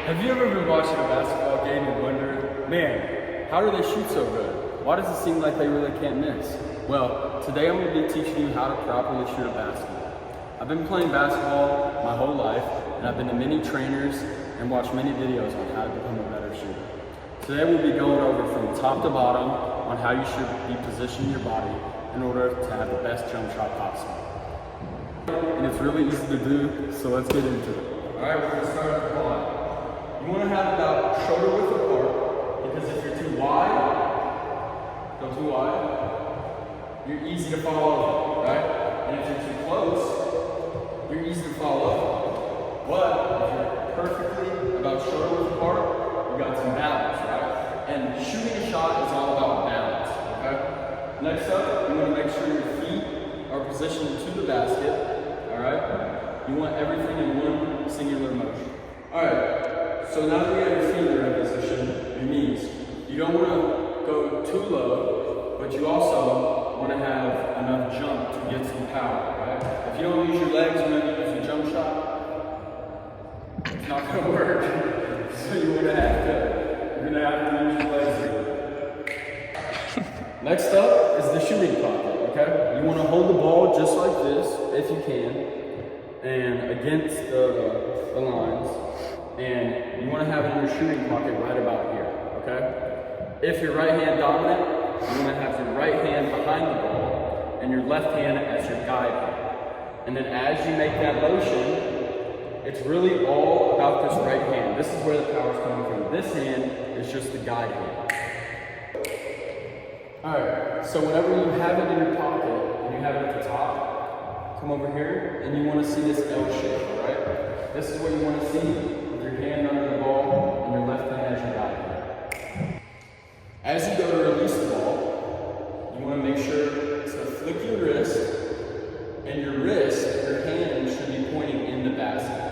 Have you ever been watching a basketball game and wonder, man, how do they shoot so good? Why does it seem like they really can't miss? Well, today I'm going to be teaching you how to properly shoot a basketball. I've been playing basketball my whole life, and I've been to many trainers and watched many videos on how to become a better shooter. Today we'll be going over from top to bottom on how you should be positioning your body in order to have the best jump shot possible. And it's really easy to do, so let's get into it. Alright, we're going to start at the bottom. You want to have about shoulder width apart, because if you're too wide, go too wide, you're easy to fall over, right? And if you're too close, you're easy to fall over. But if you're perfectly about shoulder width apart, you got some balance, right? And shooting a shot is all about balance, okay? Next up, you want to make sure your feet are positioned to the basket, all right? You want everything in one singular motion. All right. So now that we have your feet in the right position, your knees, you don't want to go too low, but you also want to have enough jump to get some power, right? If you don't use your legs when you use a jump shot, it's not going to work. So you're going to have to use your legs here. Next up is the shooting pocket, okay? You want to hold the ball just like this, if you can, and against the lines. And you want to have it in your shooting pocket right about here, okay? If you're right hand dominant, you want to have your right hand behind the ball and your left hand as your guide hand. And then as you make that motion, it's really all about this right hand. This is where the power's coming from. This hand is just the guide hand. Alright, so whenever you have it in your pocket and you have it at the top, come over here and you want to see this L shape, alright? This is what you want to see. Your hand under the ball and your left hand as your guide. As you go to release the ball, you want to make sure to flick your wrist, and your hand should be pointing in the basket.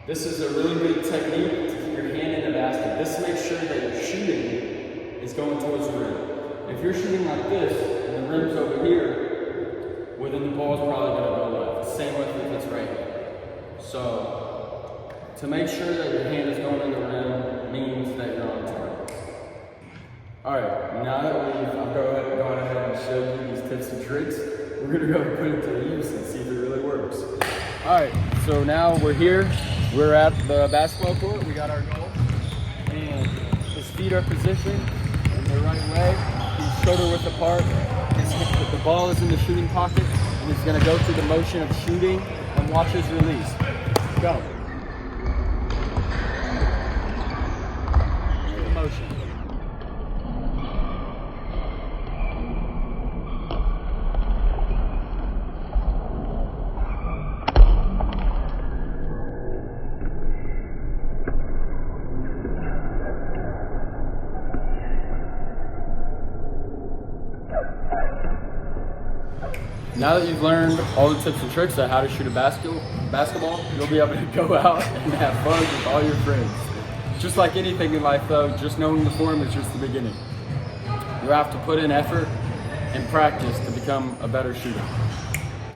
This is a really good technique to keep your hand in the basket. This makes sure that your shooting is going towards the rim. If you're shooting like this and the rim's over here, well then the ball's probably going to go left. Same with if it's right here. So, to make sure that your hand is going in the rim means that you're on target. Alright, now that I've gone ahead and showed you these tips and tricks, we're going to go put it to use and see if it really works. Alright, so now we're here. We're at the basketball court. We got our goal. And his feet are positioned in the right way. He's shoulder width apart. The ball is in the shooting pocket, and he's going to go through the motion of shooting and watch his release. Go. Motion. Now that you've learned all the tips and tricks on how to shoot a basketball, you'll be able to go out and have fun with all your friends. Just like anything in life though, just knowing the form is just the beginning. You have to put in effort and practice to become a better shooter.